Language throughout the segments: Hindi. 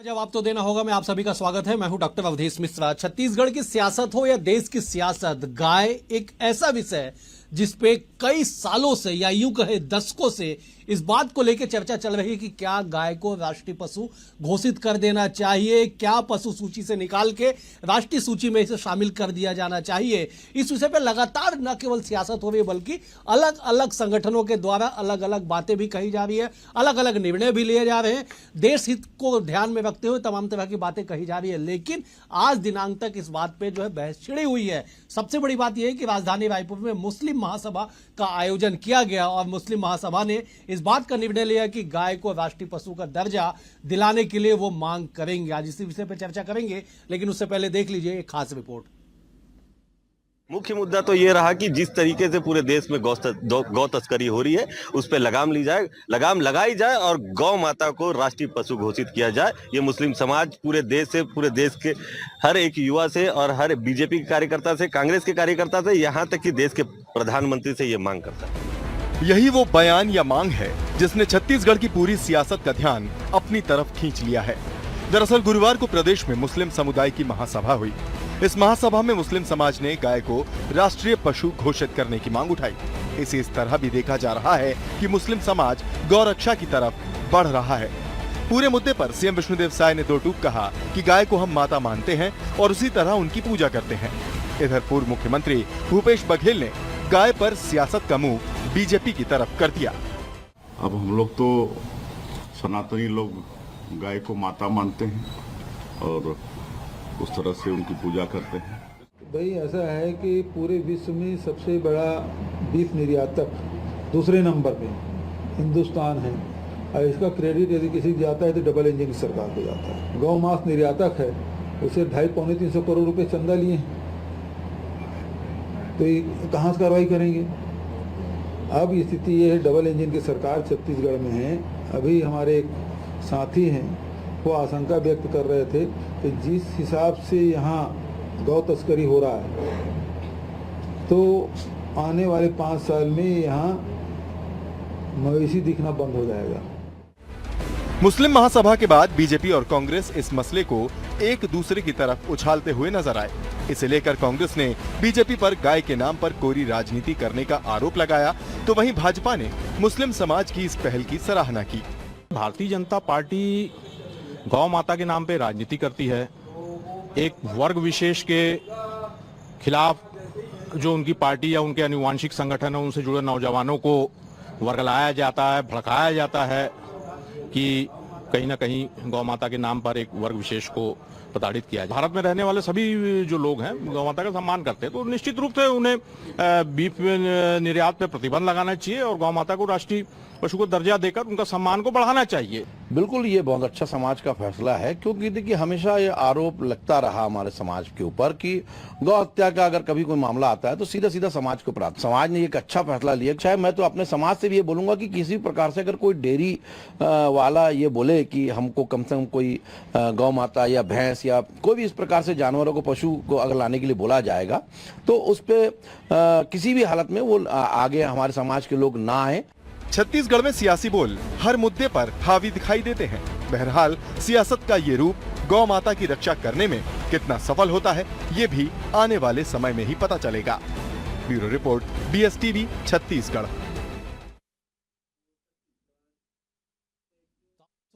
जवाब तो देना होगा। मैं आप सभी का स्वागत है। मैं हूं डॉक्टर अवधेश मिश्रा। छत्तीसगढ़ की सियासत हो या देश की सियासत, गाय एक ऐसा विषय है जिसपे कई सालों से या यूं कहे दशकों से इस बात को लेकर चर्चा चल रही है कि क्या गाय को राष्ट्रीय पशु घोषित कर देना चाहिए, क्या पशु सूची से निकाल के राष्ट्रीय सूची में इसे शामिल कर दिया जाना चाहिए। इस विषय पर लगातार न केवल सियासत हो रही है बल्कि अलग अलग संगठनों के द्वारा अलग अलग बातें भी कही जा रही है, अलग अलग निर्णय भी लिए जा रहे हैं, देश हित को ध्यान में रखते हुए तमाम तरह की बातें कही जा रही है। लेकिन आज दिनांक तक इस बात पे जो है बहस छिड़ी हुई है। सबसे बड़ी बात यह है कि राजधानी रायपुर में मुस्लिम महासभा का आयोजन किया गया और मुस्लिम महासभा ने इस बात का निर्णय लिया कि गाय को राष्ट्रीय पशु का दर्जा दिलाने के लिए वो मांग करेंगे। आज इसी विषय पर चर्चा करेंगे, लेकिन उससे पहले देख लीजिए एक खास रिपोर्ट। मुख्य मुद्दा तो ये रहा कि जिस तरीके से पूरे देश में गौ तस्करी हो रही है उस पर लगाम ली जाए, लगाम लगाई जाए और गौ माता को राष्ट्रीय पशु घोषित किया जाए। ये मुस्लिम समाज पूरे देश के हर एक युवा से और हर बीजेपी के कार्यकर्ता से, कांग्रेस के कार्यकर्ता से, यहाँ तक कि देश के प्रधानमंत्री से ये मांग करता है। यही वो बयान या मांग है जिसने छत्तीसगढ़ की पूरी सियासत का ध्यान अपनी तरफ खींच लिया है। दरअसल गुरुवार को प्रदेश में मुस्लिम समुदाय की महासभा हुई। इस महासभा में मुस्लिम समाज ने गाय को राष्ट्रीय पशु घोषित करने की मांग उठाई। इसे इस तरह भी देखा जा रहा है कि मुस्लिम समाज गौरक्षा की तरफ बढ़ रहा है। पूरे मुद्दे पर सीएम विष्णुदेव साय ने दो टूक कहा कि गाय को हम माता मानते हैं और उसी तरह उनकी पूजा करते हैं। इधर पूर्व मुख्यमंत्री भूपेश बघेल ने गाय पर सियासत का मुंह बीजेपी की तरफ कर दिया। अब हम लोग तो सनातनी लोग गाय को माता मानते हैं और उस तरह से उनकी पूजा करते हैं। भाई ऐसा है कि पूरे विश्व में सबसे बड़ा बीफ निर्यातक दूसरे नंबर पे हिंदुस्तान है और इसका क्रेडिट यदि किसी को जाता है तो डबल इंजन की सरकार को जाता है। गौ मांस निर्यातक है, उसे 250-300 करोड़ रुपए चंदा लिए हैं, तो ये कहाँ से कार्रवाई करेंगे। अब स्थिति ये है, डबल इंजन की सरकार छत्तीसगढ़ में है। अभी हमारे एक साथी हैं, वो आशंका व्यक्त कर रहे थे कि जिस हिसाब से यहाँ गौ तस्करी हो रहा है तो आने वाले 5 साल में यहाँ मवेशी दिखना बंद हो जाएगा। मुस्लिम महासभा के बाद बीजेपी और कांग्रेस इस मसले को एक दूसरे की तरफ उछालते हुए नजर आए। इसे लेकर कांग्रेस ने बीजेपी पर गाय के नाम पर कोरी राजनीति करने का आरोप लगाया, तो वहीं भाजपा ने मुस्लिम समाज की इस पहल की सराहना की। भारतीय जनता पार्टी गौ माता के नाम पे राजनीति करती है। एक वर्ग विशेष के खिलाफ जो उनकी पार्टी या उनके आनुवांशिक संगठन है उनसे जुड़े नौजवानों को वर्गलाया जाता है, भड़काया जाता है कि कहीं ना कहीं गौ माता के नाम पर एक वर्ग विशेष को प्रताड़ित किया जाए। भारत में रहने वाले सभी जो लोग हैं गौ माता का सम्मान करते हैं, तो निश्चित रूप से उन्हें बीफ निर्यात पे प्रतिबंध लगाना चाहिए और गौ माता को राष्ट्रीय पशु को दर्जा देकर उनका सम्मान को बढ़ाना चाहिए। बिल्कुल, ये बहुत अच्छा समाज का फैसला है, क्योंकि देखिए हमेशा ये आरोप लगता रहा हमारे समाज के ऊपर कि गौ हत्या का अगर कभी कोई मामला आता है तो सीधा सीधा समाज के ऊपर। समाज ने एक अच्छा फैसला लिया। चाहे मैं तो अपने समाज से भी ये बोलूंगा कि किसी प्रकार से अगर कोई डेयरी वाला ये बोले कि हमको कम से कम कोई गौ माता या भैंस या कोई भी इस प्रकार से जानवरों को, पशु को अगर लाने के लिए बोला जाएगा तो उस पर किसी भी हालत में वो आगे हमारे समाज के लोग ना आए। छत्तीसगढ़ में सियासी बोल हर मुद्दे पर हावी दिखाई देते हैं। बहरहाल सियासत का ये रूप गौ माता की रक्षा करने में कितना सफल होता है, ये भी आने वाले समय में ही पता चलेगा। Bureau report, BSTV, Chhattisgarh.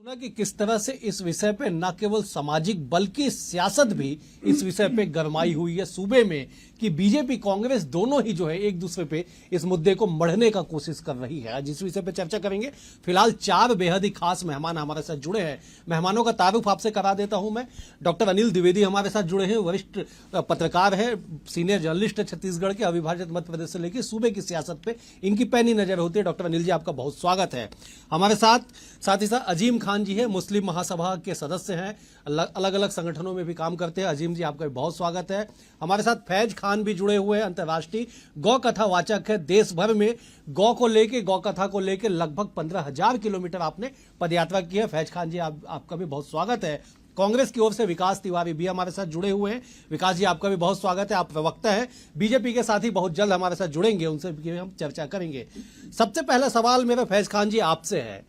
सुना कि किस तरह से इस विषय पे न केवल सामाजिक बल्कि सियासत भी इस विषय पे गरमाई हुई है सूबे में कि बीजेपी कांग्रेस दोनों ही जो है एक दूसरे पे इस मुद्दे को मढ़ने का कोशिश कर रही है। आज इस विषय पे चर्चा करेंगे। फिलहाल 4 बेहद ही खास मेहमान हमारे साथ जुड़े हैं। मेहमानों का तारुफ आपसे करा देता हूं मैं। डॉक्टर अनिल द्विवेदी हमारे साथ जुड़े हैं, वरिष्ठ पत्रकार है, सीनियर जर्नलिस्ट है छत्तीसगढ़ के, अविभाजित मध्य प्रदेश से लेकर सूबे की सियासत पे इनकी पैनी नजर होती है। डॉक्टर अनिल जी, आपका बहुत स्वागत है। हमारे साथ ही साथ अजीम खान जी है, मुस्लिम महासभा के सदस्य हैं, अलग अलग संगठनों में भी काम करते हैं। अजीम जी, आपका बहुत स्वागत है। हमारे साथ फैज खान भी जुड़े हुए हैं, अंतर्राष्ट्रीय गौ कथा वाचक है। देश भर में गौ को लेके, गौ कथा को लेके लगभग 15,000 किलोमीटर आपने पदयात्रा की है। फैज खान जी, आपका भी बहुत स्वागत है। कांग्रेस की ओर से विकास तिवारी भी हमारे साथ जुड़े हुए हैं। विकास जी, आपका भी बहुत स्वागत है। आप प्रवक्ता हैं, बीजेपी के साथ ही बहुत जल्द हमारे साथ जुड़ेंगे, उनसे भी हम चर्चा करेंगे। सबसे पहला सवाल मेरा फैज खान जी आपसे है।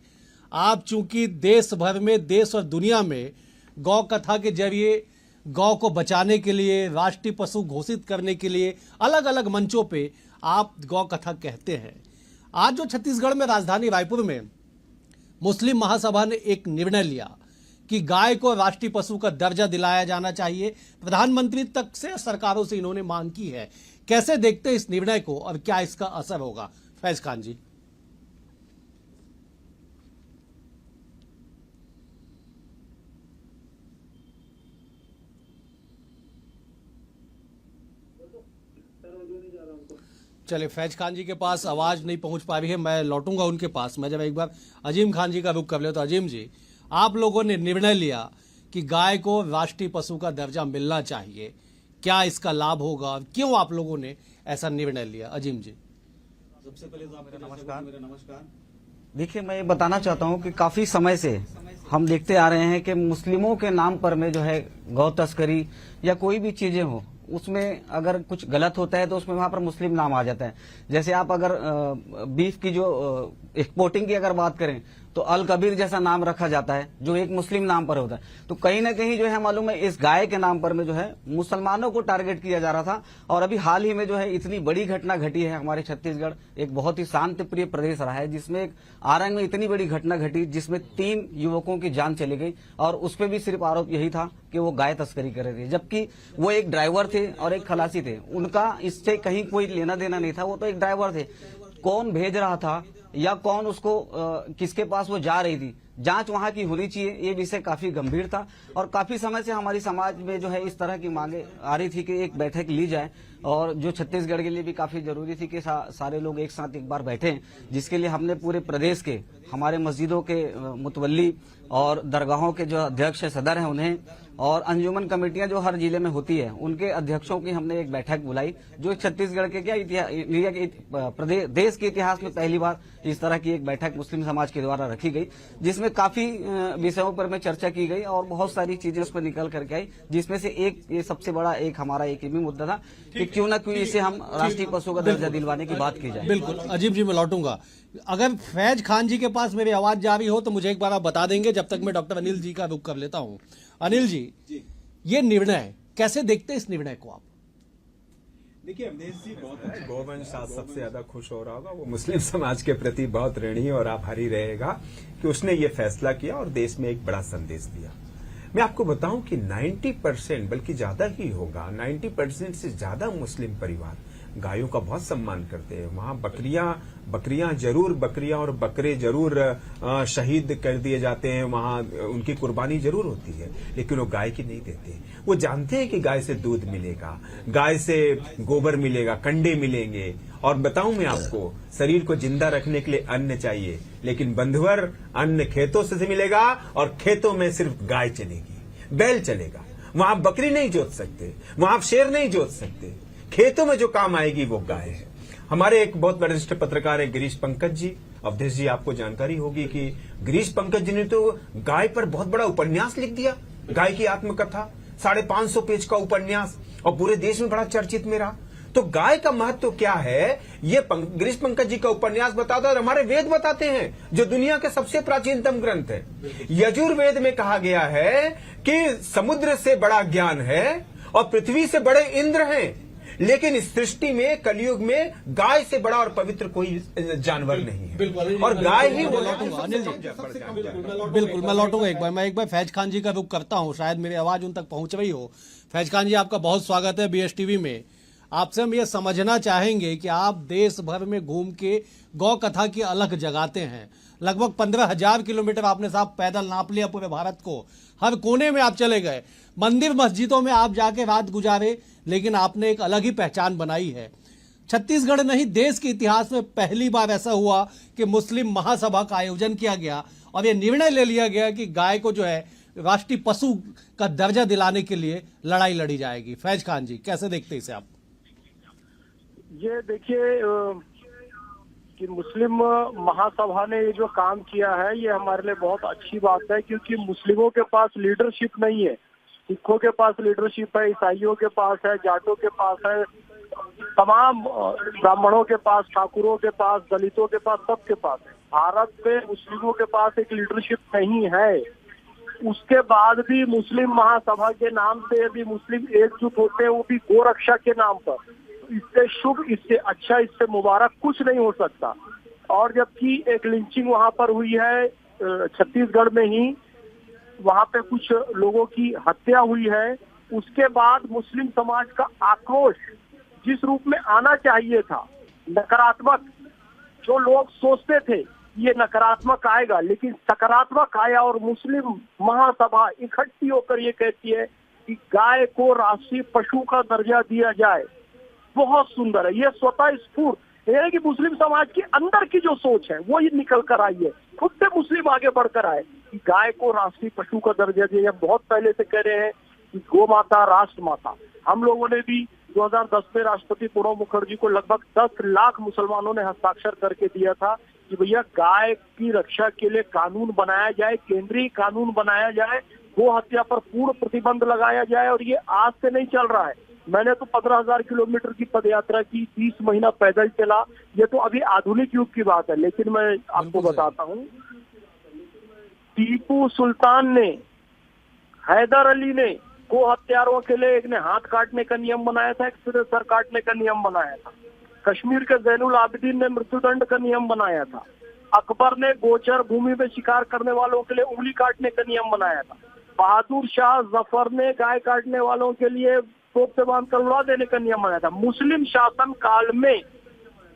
आप चूंकि देश भर में, देश और दुनिया में गौ कथा के जरिए गौ को बचाने के लिए, राष्ट्रीय पशु घोषित करने के लिए अलग अलग मंचों पे आप गौ कथा कहते हैं। आज जो छत्तीसगढ़ में राजधानी रायपुर में मुस्लिम महासभा ने एक निर्णय लिया कि गाय को राष्ट्रीय पशु का दर्जा दिलाया जाना चाहिए, प्रधानमंत्री तक से सरकारों से इन्होंने मांग की है। कैसे देखते हैं इस निर्णय को और क्या इसका असर होगा? फैज खान जी। चलिए, फैज खान जी के पास आवाज नहीं पहुंच पा रही है, मैं लौटूंगा उनके पास। मैं जब एक बार अजीम खान जी का रुख कर लिया, तो अजीम जी, आप लोगों ने निर्णय लिया कि गाय को राष्ट्रीय पशु का दर्जा मिलना चाहिए, क्या इसका लाभ होगा? क्यों आप लोगों ने ऐसा निर्णय लिया? अजीम जी। सबसे पहले तो आपका नमस्कार। देखिए, मैं ये बताना चाहता हूँ कि काफी समय से हम देखते आ रहे हैं कि मुस्लिमों के नाम पर में जो है गौ तस्करी या कोई भी चीजें हो, उसमें अगर कुछ गलत होता है तो उसमें वहां पर मुस्लिम नाम आ जाता है। जैसे आप अगर बीफ की जो एक्सपोर्टिंग की अगर बात करें तो अल कबीर जैसा नाम रखा जाता है जो एक मुस्लिम नाम पर होता है। तो कहीं ना कहीं जो है मालूम है इस गाय के नाम पर में जो है मुसलमानों को टारगेट किया जा रहा था। और अभी हाल ही में जो है इतनी बड़ी घटना घटी है। हमारे छत्तीसगढ़ एक बहुत ही शांति प्रिय प्रदेश रहा है, जिसमें एक आरंग में इतनी बड़ी घटना घटी जिसमें 3 युवकों की जान चली गई और उस पर भी सिर्फ आरोप यही था कि वो गाय तस्करी कर रहे थे, जबकि वो एक ड्राइवर थे और एक खलासी थे। उनका इससे कहीं कोई लेना देना नहीं था, वो तो एक ड्राइवर थे। कौन भेज रहा था या कौन उसको किसके पास वो जा रही थी, जांच वहां की होनी चाहिए। ये विषय काफी गंभीर था और काफी समय से हमारी समाज में जो है इस तरह की मांगे आ रही थी कि एक बैठक ली जाए, और जो छत्तीसगढ़ के लिए भी काफी जरूरी थी कि सारे लोग एक साथ एक बार बैठे, जिसके लिए हमने पूरे प्रदेश के हमारे मस्जिदों के मुतवल्ली और दरगाहों के जो अध्यक्ष सदर हैं उन्हें, और अंजुमन कमेटियां जो हर जिले में होती है उनके अध्यक्षों की हमने एक बैठक बुलाई, जो छत्तीसगढ़ के इंडिया के देश के इतिहास में पहली बार इस तरह की एक बैठक मुस्लिम समाज के द्वारा रखी गई, जिसमें काफी विषयों पर में चर्चा की गई और बहुत सारी चीजें उस पर निकल करके आई, जिसमें से एक ये सबसे बड़ा एक हमारा एक भी मुद्दा था कि क्यों ना क्यों इसे हम राष्ट्रीय पशु का दर्जा दिलवाने की बात की जाए। बिल्कुल अजीम जी, मैं लौटूंगा। अगर फैज खान जी के पास मेरी आवाज जा रही हो तो मुझे एक बार आप बता देंगे, जब तक मैं डॉक्टर अनिल जी का रुख कर लेता हूं। अनिल जी, ये निर्णय कैसे देखते हैं? इस निर्णय को आप देखिए, अवधेश जी बहुत गौवंश आज सबसे ज्यादा खुश हो रहा होगा, वो मुस्लिम समाज के प्रति बहुत ऋणी और आभारी रहेगा कि उसने ये फैसला किया और देश में एक बड़ा संदेश दिया। मैं आपको बताऊं कि 90% बल्कि ज्यादा ही होगा, 90% से ज्यादा मुस्लिम परिवार गायों का बहुत सम्मान करते हैं। वहां बकरियां जरूर, बकरियां और बकरे जरूर शहीद कर दिए जाते हैं, वहां उनकी कुर्बानी जरूर होती है, लेकिन वो गाय की नहीं देते। वो जानते हैं कि गाय से दूध मिलेगा, गाय से गोबर मिलेगा, कंडे मिलेंगे। और बताऊं मैं आपको, शरीर को जिंदा रखने के लिए अन्न चाहिए, लेकिन बंधुवर अन्न खेतों से मिलेगा और खेतों में सिर्फ गाय चलेगी, बैल चलेगा। वहां आप बकरी नहीं जोत सकते, वहां आप शेर नहीं जोत सकते। खेतों में जो काम आएगी वो गाय है। हमारे एक बहुत वरिष्ठ पत्रकार है गिरीश पंकज जी, अवधेश जी आपको जानकारी होगी कि गिरीश पंकज जी ने तो गाय पर बहुत बड़ा उपन्यास लिख दिया, गाय की आत्मकथा, 550 पेज का उपन्यास, और पूरे देश में बड़ा चर्चित में रहा। तो गाय का महत्व क्या है ये गिरीश पंकज जी का उपन्यास बताता है और हमारे वेद बताते हैं, जो दुनिया के सबसे प्राचीनतम ग्रंथ है। यजुर्वेद में कहा गया है कि समुद्र से बड़ा ज्ञान है और पृथ्वी से बड़े इंद्र हैं, लेकिन इस सृष्टि में कलयुग में गाय से बड़ा और पवित्र कोई जानवर नहीं है, और गाय ही वो। बिल्कुल मैं लौटूंगा एक बार। मैं एक बार फैज खान जी का रुख करता हूं, शायद मेरी आवाज उन तक पहुंच रही हो। फैज खान जी, आपका बहुत स्वागत है BSTV में। आपसे हम ये समझना चाहेंगे कि आप देश भर में घूम के गौ कथा की अलग जगाते हैं। लगभग 15,000 किलोमीटर आपने साहब पैदल नाप लिया पूरे भारत को, हर कोने में आप चले गए, मंदिर मस्जिदों में आप जाके रात गुजारे, लेकिन आपने एक अलग ही पहचान बनाई है। छत्तीसगढ़ नहीं, देश के इतिहास में पहली बार ऐसा हुआ कि मुस्लिम महासभा का आयोजन किया गया और यह निर्णय ले लिया गया कि गाय को जो है राष्ट्रीय पशु का दर्जा दिलाने के लिए लड़ाई लड़ी जाएगी। फैज खान जी, कैसे देखते हैं इसे आप? ये देखिए कि मुस्लिम महासभा ने ये जो काम किया है ये हमारे लिए बहुत अच्छी बात है, क्योंकि मुस्लिमों के पास लीडरशिप नहीं है। सिखों के पास लीडरशिप है, ईसाइयों के पास है, जाटों के पास है, तमाम ब्राह्मणों के पास, ठाकुरों के पास, दलितों के पास, सबके पास है। भारत में मुस्लिमों के पास एक लीडरशिप नहीं है। उसके बाद भी मुस्लिम महासभा के नाम से यदि मुस्लिम एकजुट होते हैं, वो भी गोरक्षा के नाम पर, तो इससे शुभ, इससे अच्छा, इससे मुबारक कुछ नहीं हो सकता। और जबकि एक लिंचिंग वहां पर हुई है छत्तीसगढ़ में ही, वहां पे कुछ लोगों की हत्या हुई है, उसके बाद मुस्लिम समाज का आक्रोश जिस रूप में आना चाहिए था, नकारात्मक, जो लोग सोचते थे ये नकारात्मक आएगा, लेकिन सकारात्मक आया और मुस्लिम महासभा इकट्ठी होकर ये कहती है कि गाय को राष्ट्रीय पशु का दर्जा दिया जाए। बहुत सुंदर है, ये स्वतः स्फूर्त है कि मुस्लिम समाज के अंदर की जो सोच है वो ये निकल कर आई है, खुद से मुस्लिम आगे बढ़कर आए कि गाय को राष्ट्रीय पशु का दर्जा दिया। बहुत पहले से कह रहे हैं कि गौ माता राष्ट्र माता। हम लोगों ने भी 2010 में राष्ट्रपति प्रणब मुखर्जी को लगभग 10 लाख मुसलमानों ने हस्ताक्षर करके दिया था कि भैया गाय की रक्षा के लिए कानून बनाया जाए, केंद्रीय कानून बनाया जाए, गो हत्या पर पूर्ण प्रतिबंध लगाया जाए। और ये आज से नहीं चल रहा है, मैंने तो 15,000 किलोमीटर की पदयात्रा की, 30 महीना पैदल चला, ये तो अभी आधुनिक युग की बात है। लेकिन मैं आपको बताता हूँ, टीपू सुल्तान ने, हैदर अली ने गो हत्यारों के लिए, एक ने हाथ काटने का नियम बनाया था, एक सर काटने का नियम बनाया था। कश्मीर के जैनुल आबिदीन ने मृत्युदंड का नियम बनाया था। अकबर ने गोचर भूमि में शिकार करने वालों के लिए उंगली काटने का नियम बनाया था। बहादुर शाह जफर ने गाय काटने वालों के लिए तोप से बांध कर उड़ा देने का नियम बनाया था। मुस्लिम शासन काल में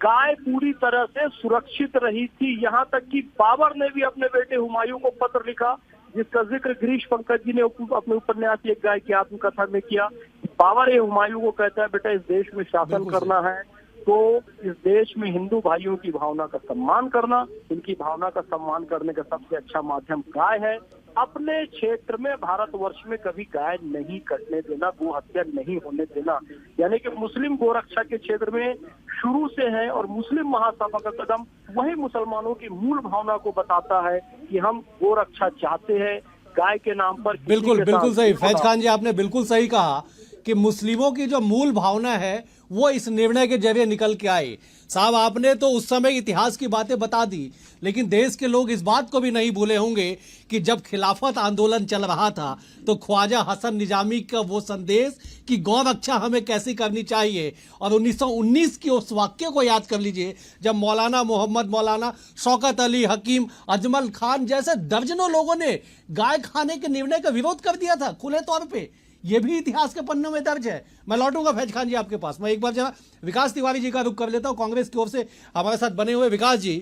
गाय पूरी तरह से सुरक्षित रही थी, यहाँ तक कि बाबर ने भी अपने बेटे हुमायूं को पत्र लिखा, जिसका जिक्र गिरीश पंकज जी ने अपने उपन्यास एक गाय की आत्मकथा में किया। बाबर हुमायूं को कहता है, बेटा इस देश में शासन करना है तो इस देश में हिंदू भाइयों की भावना का सम्मान करना, इनकी भावना का सम्मान करने का सबसे अच्छा माध्यम गाय है। अपने क्षेत्र में, भारतवर्ष में कभी गाय नहीं कटने देना, गो हत्या नहीं होने देना, यानी कि मुस्लिम गोरक्षा के क्षेत्र में शुरू से है। और मुस्लिम महासभा का कदम वही मुसलमानों की मूल भावना को बताता है कि हम गोरक्षा चाहते हैं, गाय के नाम पर। बिल्कुल बिल्कुल सही फैज खान जी, आपने बिल्कुल सही कहा कि मुस्लिमों की जो मूल भावना है वो इस निर्णय के जरिए निकल के आई। साहब, आपने तो उस समय इतिहास की बातें बता दी, लेकिन देश के लोग इस बात को भी नहीं भूले होंगे कि जब खिलाफत आंदोलन चल रहा था तो ख्वाजा हसन निजामी का वो संदेश कि गौ रक्षा हमें कैसी करनी चाहिए, और 1919 के उस वाक्य को याद कर लीजिए जब मौलाना मोहम्मद मौलाना शौकत अली हकीम अजमल खान जैसे दर्जनों लोगों ने गाय खाने के निर्णय का विरोध कर दिया था खुले तौर पे। ये भी इतिहास के पन्नों में दर्ज है। मैं लौटूंगा फैज खान जी आपके पास। मैं एक बार जरा विकास तिवारी जी का रुख कर लेता हूं, कांग्रेस की ओर से हमारे साथ बने हुए। विकास जी,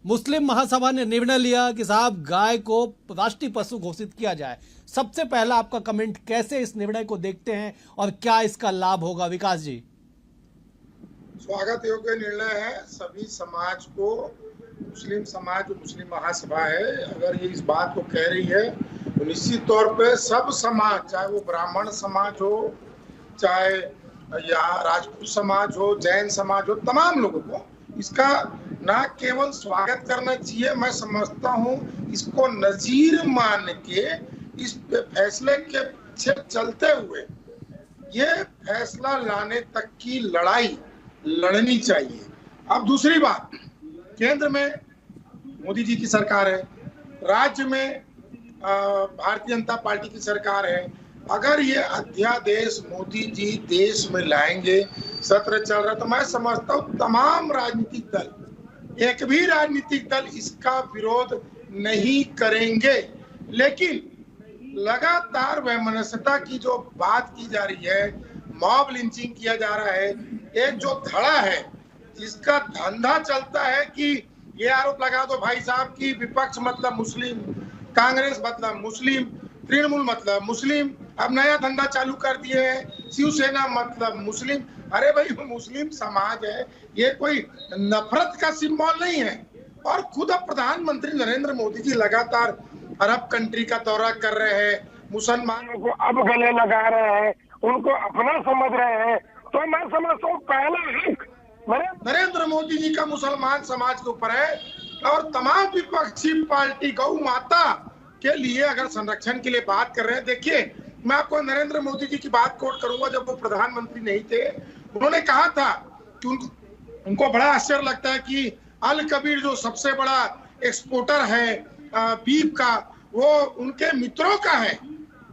मुस्लिम महासभा ने निर्णय लिया कि साहब गाय को राष्ट्रीय पशु घोषित किया जाए, सबसे पहला आपका कमेंट, कैसे इस निर्णय को देखते हैं और क्या इसका लाभ होगा? विकास जी। स्वागत योग्य निर्णय है। सभी समाज को, मुस्लिम समाज जो मुस्लिम महासभा है, अगर ये इस बात को कह रही है तो निश्चित तौर पे सब समाज, चाहे वो ब्राह्मण समाज हो, चाहे या राजपूत समाज हो, जैन समाज हो, तमाम लोगों को इसका ना केवल स्वागत करना चाहिए, मैं समझता हूँ इसको नजीर मान के इस फैसले के पीछे चलते हुए ये फैसला लाने तक की लड़ाई लड़नी चाहिए। अब दूसरी बात, केंद्र में मोदी जी की सरकार है, राज्य में भारतीय जनता पार्टी की सरकार है। अगर ये अध्यादेश मोदी जी देश में लाएंगे, सत्र चल रहा, तो मैं समझता हूँ तमाम राजनीतिक दल, एक भी राजनीतिक दल इसका विरोध नहीं करेंगे। लेकिन लगातार वैमनस्यता की जो बात की जा रही है, मॉब लिंचिंग किया जा रहा है, एक जो धड़ा है जिसका धंधा चलता है कि ये आरोप लगा दो भाई साहब की विपक्ष मतलब मुस्लिम, कांग्रेस मतलब मुस्लिम, तृणमूल मतलब मुस्लिम, अब नया धंधा चालू कर दिए हैं शिवसेना मतलब मुस्लिम। अरे भाई, वो मुस्लिम समाज है, ये कोई नफरत का सिंबल नहीं है। और खुद अब प्रधानमंत्री नरेंद्र मोदी जी लगातार अरब कंट्री का दौरा कर रहे हैं, मुसलमानों को अब गले लगा रहे हैं, उनको अपना समझ रहे हैं। तो मैं समझता हूँ पहला हक नरेंद्र मोदी जी का मुसलमान समाज के ऊपर है। और तमाम विपक्षी पार्टी गौ माता के लिए अगर संरक्षण के लिए बात कर रहे हैं, देखिए मैं आपको नरेंद्र मोदी जी की बात कोट करूंगा। जब वो प्रधानमंत्री नहीं थे, उन्होंने कहा था कि उनको बड़ा आश्चर्य लगता है कि अल कबीर जो सबसे बड़ा एक्सपोर्टर है बीफ का, वो उनके मित्रों का है,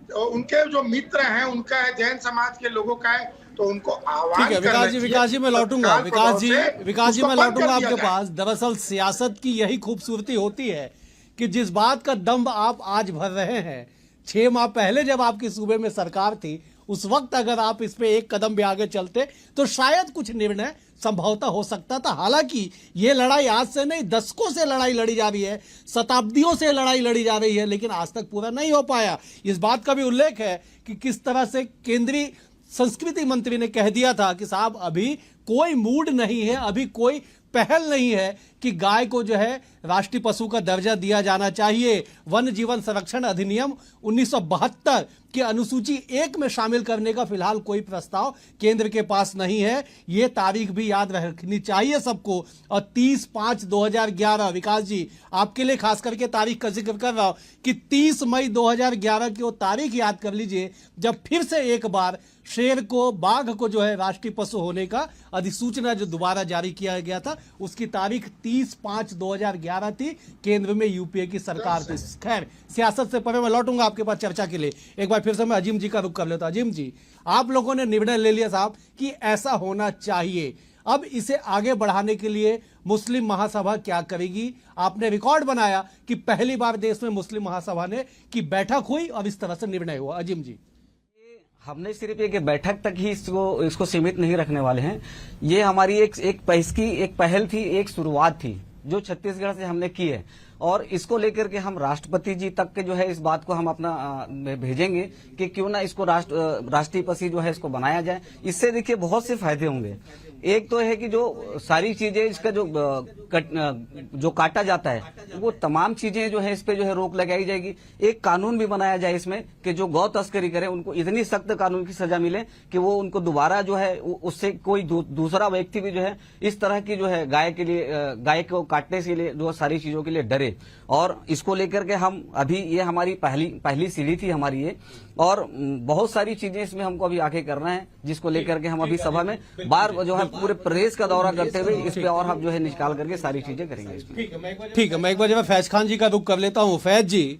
तो उनके जो मित्र हैं उनका है, जैन समाज के लोगों का है, तो उनको आह्वान ठीक है विकास जी मैं लौटूंगा, विकास जी मैं लौटूंगा आपके पास। दरअसल सियासत की यही खूबसूरती होती है कि जिस बात का दम्भ आप आज भर रहे हैं, 6 माह पहले जब आपके सूबे में सरकार थी, उस वक्त अगर आप इस पे एक कदम भी आगे चलते तो शायद कुछ निर्णय संभवतः हो सकता था। हालांकि ये लड़ाई आज से नहीं, दशकों से लड़ाई लड़ी जा रही है, शताब्दियों से लड़ाई लड़ी जा रही है, लेकिन आज तक पूरा नहीं हो पाया। इस बात का भी उल्लेख है कि किस तरह से केंद्रीय संस्कृति मंत्री ने कह दिया था कि साहब अभी कोई मूड नहीं है, अभी कोई पहल नहीं है कि गाय को जो है राष्ट्रीय पशु का दर्जा दिया जाना चाहिए। वन्य जीवन संरक्षण अधिनियम 1972 की अनुसूची 1 में शामिल करने का फिलहाल कोई प्रस्ताव केंद्र के पास नहीं है। ये तारीख भी याद रखनी चाहिए सबको। और 30/5/2011, विकास जी आपके लिए खास करके तारीख का जिक्र कर रहा हूं कि 30 मई 2011 की वो तारीख याद कर लीजिए जब फिर से एक बार शेर को, बाघ को जो है राष्ट्रीय पशु होने का अधिसूचना जो दोबारा जारी किया गया था, उसकी तारीख 30/5/2011 थी। केंद्र में यूपीए की सरकार थी। खैर सियासत से परे मैं लौटूंगा आपके पास चर्चा के लिए। एक बार फिर से मैं अजीम जी का रुख कर लेता हूं। अजीम जी, आप लोगों ने निर्णय ले लिया साहब कि ऐसा होना चाहिए, अब इसे आगे बढ़ाने के लिए मुस्लिम महासभा क्या करेगी? आपने रिकॉर्ड बनाया कि पहली बार देश में मुस्लिम महासभा ने की बैठक हुई और इस तरह से निर्णय हुआ। अजीम जी, हमने सिर्फ एक बैठक तक ही इसको सीमित नहीं रखने वाले हैं। ये हमारी एक पहल थी, एक शुरुआत थी जो छत्तीसगढ़ से हमने की है, और इसको लेकर के हम राष्ट्रपति जी तक के जो है इस बात को हम अपना भेजेंगे कि क्यों ना इसको राष्ट्रीय पशु जो है इसको बनाया जाए। इससे देखिए बहुत से फायदे होंगे। एक तो है कि जो सारी चीजें इसका जो काटा जाता है वो तमाम चीजें जो है इस पे जो है रोक लगाई जाएगी। एक कानून भी बनाया जाए इसमें कि जो गौ तस्करी करे उनको इतनी सख्त कानून की सजा मिले कि वो उनको दोबारा जो है उससे कोई दूसरा व्यक्ति भी जो है इस तरह की जो है गाय को काटने के लिए जो सारी चीजों के लिए डरे। और इसको लेकर के हम अभी ये हमारी पहली सीढ़ी थी हमारी ये, और बहुत सारी चीजें इसमें हमको अभी आगे करना है, जिसको लेकर के हम अभी सभा में बार जो है पूरे प्रदेश का दौरा करते हुए इस पे और हम जो है निकाल करके सारी चीजें करेंगे इसमें। ठीक है, मैं एक बार जब फैज खान जी का रुख कर लेता हूं। फैज जी,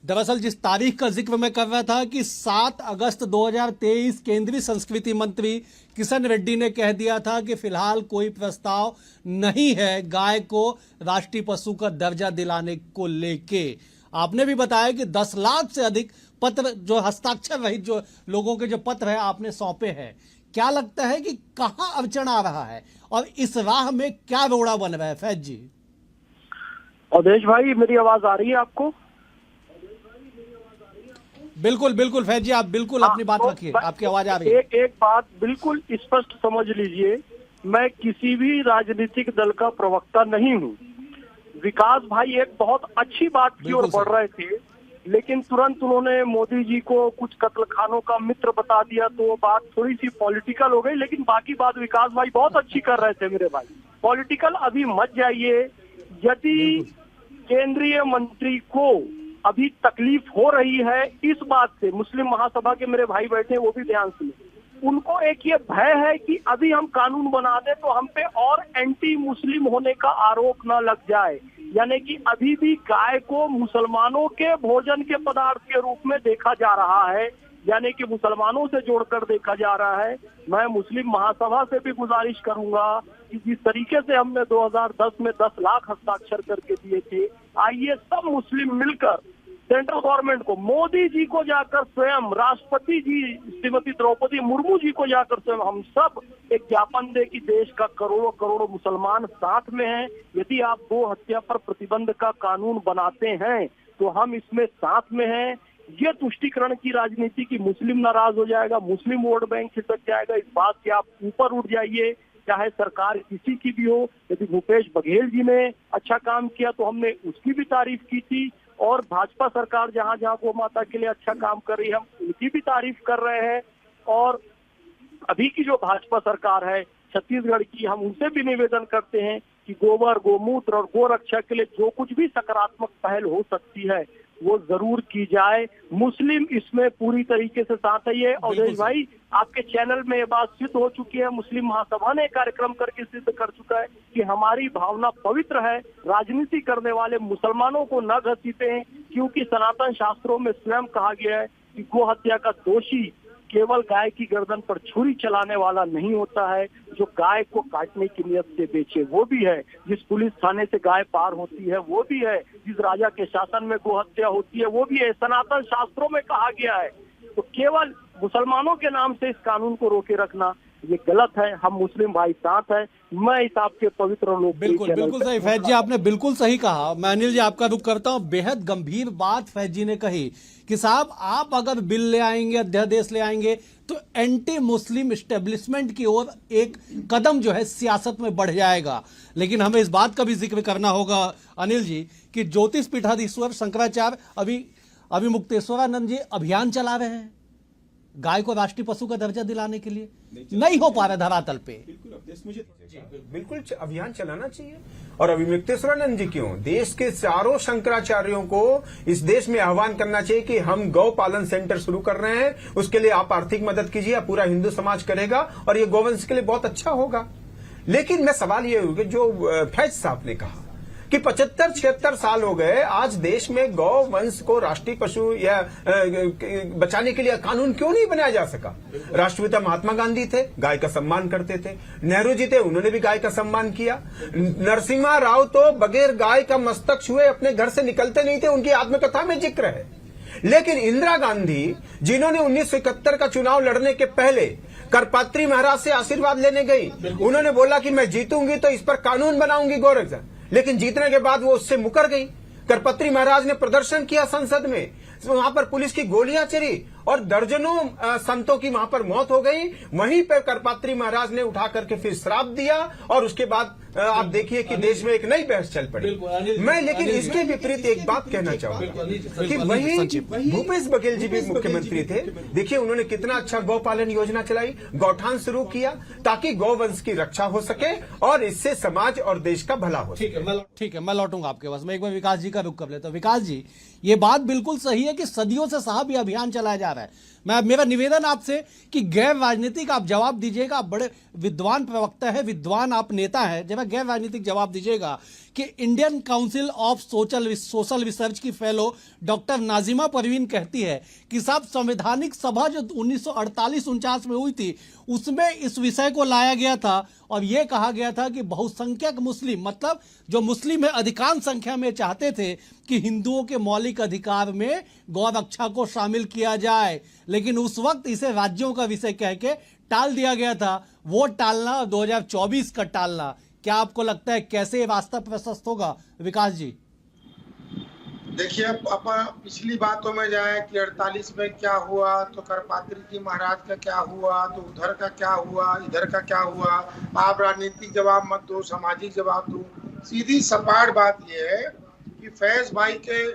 दरअसल जिस तारीख का जिक्र मैं कर रहा था कि 7 अगस्त 2023 केंद्रीय संस्कृति मंत्री किशन रेड्डी ने कह दिया था कि फिलहाल कोई प्रस्ताव नहीं है गाय को राष्ट्रीय पशु का दर्जा दिलाने को लेके। आपने भी बताया कि 10 लाख से अधिक पत्र जो हस्ताक्षर रहित जो लोगों के जो पत्र है आपने सौंपे हैं। क्या लगता है कि कहां अड़चन आ रहा है और इस राह में क्या रोड़ा बन रहा है? फैज जी। अवधेश भाई, मेरी आवाज आ रही है आपको? बिल्कुल बिल्कुल फैज जी, आप बिल्कुल अपनी बात रखिए, आपकी आवाज आ रही है। एक बात बिल्कुल स्पष्ट समझ लीजिए, मैं किसी भी राजनीतिक दल का प्रवक्ता नहीं हूँ। विकास भाई एक बहुत अच्छी बात की ओर बढ़ रहे थे, लेकिन तुरंत उन्होंने मोदी जी को कुछ कत्ल खानों का मित्र बता दिया, तो वो बात थोड़ी सी पॉलिटिकल हो गई। लेकिन बाकी बात विकास भाई बहुत अच्छी कर रहे थे मेरे भाई। पॉलिटिकल अभी मत जाइए। यदि केंद्रीय मंत्री को अभी तकलीफ हो रही है इस बात से, मुस्लिम महासभा के मेरे भाई बैठे हैं वो भी ध्यान सुने, उनको एक ये भय है कि अभी हम कानून बना दें तो हम पे और एंटी मुस्लिम होने का आरोप न लग जाए। यानी कि अभी भी गाय को मुसलमानों के भोजन के पदार्थ के रूप में देखा जा रहा है, यानी कि मुसलमानों से जोड़कर देखा जा रहा है। मैं मुस्लिम महासभा से भी गुजारिश करूंगा कि जिस तरीके से हमने 2010 में 10 लाख हस्ताक्षर करके दिए थे, आइए सब मुस्लिम मिलकर सेंट्रल गवर्नमेंट को, मोदी जी को जाकर स्वयं, राष्ट्रपति जी श्रीमती द्रौपदी मुर्मू जी को जाकर स्वयं हम सब एक ज्ञापन दे कि देश का करोड़ों करोड़ों मुसलमान साथ में हैं। यदि आप गो हत्या पर प्रतिबंध का कानून बनाते हैं तो हम इसमें साथ में हैं। ये तुष्टीकरण की राजनीति की मुस्लिम नाराज हो जाएगा, मुस्लिम वोट बैंक खिसक जाएगा, इस बात से आप ऊपर उठ जाइए, चाहे सरकार किसी की भी हो। यदि भूपेश बघेल जी ने अच्छा काम किया तो हमने उसकी भी तारीफ की थी, और भाजपा सरकार जहां जहां गौ माता के लिए अच्छा काम कर रही है हम उनकी भी तारीफ कर रहे हैं। और अभी की जो भाजपा सरकार है छत्तीसगढ़ की, हम उनसे भी निवेदन करते हैं कि गोबर, गोमूत्र और गो रक्षा के लिए जो कुछ भी सकारात्मक पहल हो सकती है वो जरूर की जाए। मुस्लिम इसमें पूरी तरीके से साथ है। ये अवधेश भाई, आपके चैनल में ये बात सिद्ध हो चुकी है, मुस्लिम महासभा ने कार्यक्रम करके सिद्ध कर चुका है कि हमारी भावना पवित्र है। राजनीति करने वाले मुसलमानों को न घसीटे हैं, क्योंकि सनातन शास्त्रों में स्वयं कहा गया है कि गो हत्या का दोषी केवल गाय की गर्दन पर छुरी चलाने वाला नहीं होता है, जो गाय को काटने की नियत से बेचे वो भी है, जिस पुलिस थाने से गाय पार होती है वो भी है, जिस राजा के शासन में गो हत्या होती है वो भी है। सनातन शास्त्रों में कहा गया है। तो केवल मुसलमानों के नाम से इस कानून को रोके रखना ये गलत है। हम मुस्लिम भाई साथ हैं। मैं इस आपके पवित्र लोग बिल्कुल सही फैज जी, आपने बिल्कुल सही कहा। मैं अनिल जी आपका रुख करता हूं। बेहद गंभीर बात फैज जी ने कही कि साहब आप अगर बिल ले आएंगे, अध्यादेश ले आएंगे तो एंटी मुस्लिम एस्टेब्लिशमेंट की ओर एक कदम जो है सियासत में बढ़ जाएगा। लेकिन हमें इस बात का भी जिक्र करना होगा अनिल जी कि ज्योतिष पीठाधीश्वर शंकराचार्य अभी मुक्तेश्वरानंद जी अभियान चला रहे हैं गाय को राष्ट्रीय पशु का दर्जा दिलाने के लिए। नहीं हो पा रहा धरातल पे। बिल्कुल अभियान चलाना चाहिए। और अभी मुक्तेश्वरानंद जी क्यों, देश के चारों शंकराचार्यों को इस देश में आह्वान करना चाहिए कि हम गौ पालन सेंटर शुरू कर रहे हैं, उसके लिए आप आर्थिक मदद कीजिए, पूरा हिंदू समाज करेगा और ये गौवंश के लिए बहुत अच्छा होगा। लेकिन मैं सवाल ये होगा जो फैज साहब ने कहा कि 75-76 साल हो गए, आज देश में गौ वंश को राष्ट्रीय पशु या बचाने के लिए कानून क्यों नहीं बनाया जा सका। राष्ट्रपिता महात्मा गांधी थे, गाय का सम्मान करते थे। नेहरू जी थे, उन्होंने भी गाय का सम्मान किया। नरसिम्हा राव तो बगैर गाय का मस्तक छुए अपने घर से निकलते नहीं थे, उनकी आत्मकथा में जिक्र है। लेकिन इंदिरा गांधी, जिन्होंने 1971 का चुनाव लड़ने के पहले करपात्री महाराज से आशीर्वाद लेने गई, उन्होंने बोला कि मैं जीतूंगी तो इस पर कानून बनाऊंगी गौरक्षा। लेकिन जीतने के बाद वो उससे मुकर गई। करपत्री महाराज ने प्रदर्शन किया संसद में, वहां पर पुलिस की गोलियां चली और दर्जनों संतों की वहां पर मौत हो गई। वहीं पर करपात्री महाराज ने उठा करके फिर श्राप दिया और उसके बाद आप देखिए कि देश में एक नई बहस चल पड़ी। मैं लेकिन इसके विपरीत एक बात कहना चाहूंगा कि वही भूपेश बघेल जी भी मुख्यमंत्री थे। देखिए उन्होंने कितना अच्छा गौपालन योजना चलाई, गौठान शुरू किया ताकि गौवंश की रक्षा हो सके और इससे समाज और देश का भला हो सके। ठीक है, मैं लौटूंगा आपके पास। मैं एक बार विकास जी का रुख कर लेता हूं। विकास जी, ये बात बिल्कुल सही है कि सदियों से साहब ये अभियान चलाया जा रहा है। मेरा निवेदन आपसे कि गैर राजनीतिक आप जवाब दीजिएगा। आप बड़े विद्वान प्रवक्ता है, विद्वान आप नेता है, जब गैर राजनीतिक जवाब दीजिएगा कि Indian council of social research की फेलो डॉक्टर नाजिमा परवीन कहती है कि साहब संवैधानिक सभा जो 1948-49 में हुई थी उसमें इस विषय को लाया गया था और यह कहा गया था कि बहुसंख्यक मुस्लिम, मतलब जो मुस्लिम है अधिकांश संख्या में, चाहते थे कि हिंदुओं के मौलिक अधिकार में गौ रक्षा को शामिल किया जाए। लेकिन उस वक्त इसे राज्यों का विषय कह के टाल दिया गया था। वो टालना 2024 का टालना, क्या आपको लगता है कैसे रास्ता प्रशस्त होगा विकास जी? देखिए, अब पिछली बातों में जाए कि 48 में क्या हुआ, तो करपात्री जी महाराज का क्या हुआ, तो उधर का क्या हुआ, इधर का क्या हुआ। आप राजनीतिक जवाब मत दो, सामाजिक जवाब दो। सीधी सपाट बात यह है कि फैज भाई के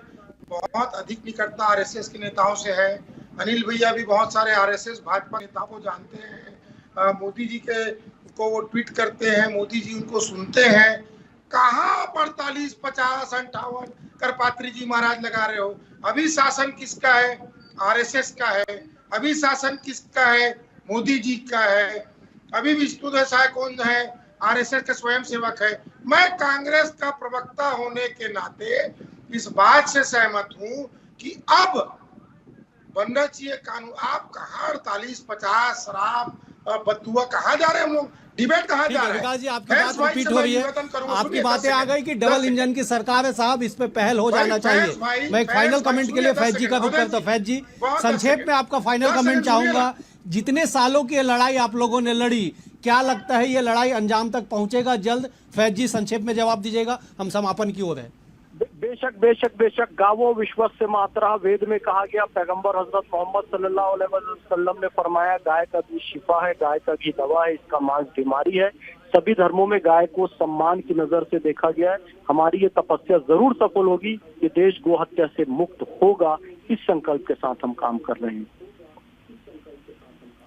बहुत अधिक निकटता आरएसएस के नेताओं से है। अनिल भैया भी बहुत सारे आरएसएस भाजपा नेताओं को जानते हैं। मोदी जी को वो ट्वीट करते हैं, मोदी जी उनको सुनते हैं। कहाँ 48, 50, 58 करपात्री जी महाराज लगा रहे हो? अभी शासन किसका है? आरएसएस का है। अभी शासन किसका है? मोदी जी का है। अभी विष्णु देसाई कौन है? आरएसएस के स्वयं सेवक है। मैं कांग्रेस का प्रवक्ता होने के नाते इस बात से सहमत हूं कि अब बनना चाहिए कानून। आप कहाँ 48, 50 शराब बदुआ कहाँ जा रहे हैं हम लोग? डिबेट कहाँ जा रहे हैं? विकास जी, आपकी बात रिपीट हो रही है। आपकी बातें आ गई कि डबल इंजन की सरकार है साहब, इस पे पहल हो जाना चाहिए। मैं एक फाइनल कमेंट के लिए फैज जी का रुख करता हूं। फैज जी, संक्षेप में आपका फाइनल कमेंट चाहूंगा। जितने सालों की लड़ाई आप लोगों ने लड़ी, क्या लगता है ये लड़ाई अंजाम तक पहुंचेगा जल्द? फैज जी संक्षेप में जवाब दीजिएगा, हम समापन की ओर है। बेशक बेशक बेशक। गावो विश्वस्य मातरः, वेद में कहा गया। पैगंबर हजरत मोहम्मद सल्लल्लाहु अलैहि वसल्लम ने फरमाया, गाय का दूध शिफा है, गाय का घी दवा है, इसका मांस बीमारी है। सभी धर्मों में गाय को सम्मान की नजर से देखा गया है। हमारी ये तपस्या जरूर सफल होगी। ये देश गो हत्या से मुक्त होगा, इस संकल्प के साथ हम काम कर रहे हैं।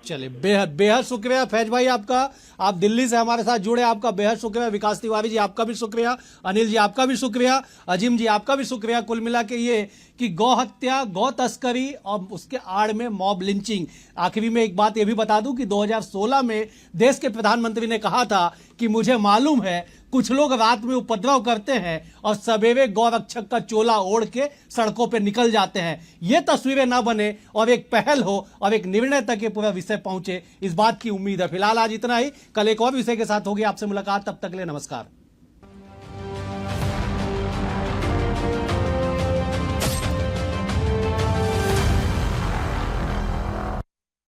चलिए, बेहद बेहद शुक्रिया फैज भाई आपका। आप दिल्ली से हमारे साथ जुड़े, आपका बेहद शुक्रिया। विकास तिवारी जी आपका भी शुक्रिया। अनिल जी आपका भी शुक्रिया। अजीम जी आपका भी शुक्रिया। कुल मिला के ये कि गौ हत्या, गौ तस्करी और उसके आड़ में मॉब लिंचिंग। आखिरी में एक बात ये भी बता दूं कि 2016 में देश के प्रधानमंत्री ने कहा था कि मुझे मालूम है कुछ लोग रात में उपद्रव करते हैं और सवेरे गौरक्षक का चोला ओढ़ के सड़कों पे निकल जाते हैं। ये तस्वीरें ना बने और एक पहल हो और एक निर्णय तक ये पूरा विषय पहुंचे, इस बात की उम्मीद है। फिलहाल आज इतना ही, कल एक और विषय के साथ होगी आपसे मुलाकात, तब तक के लिए नमस्कार।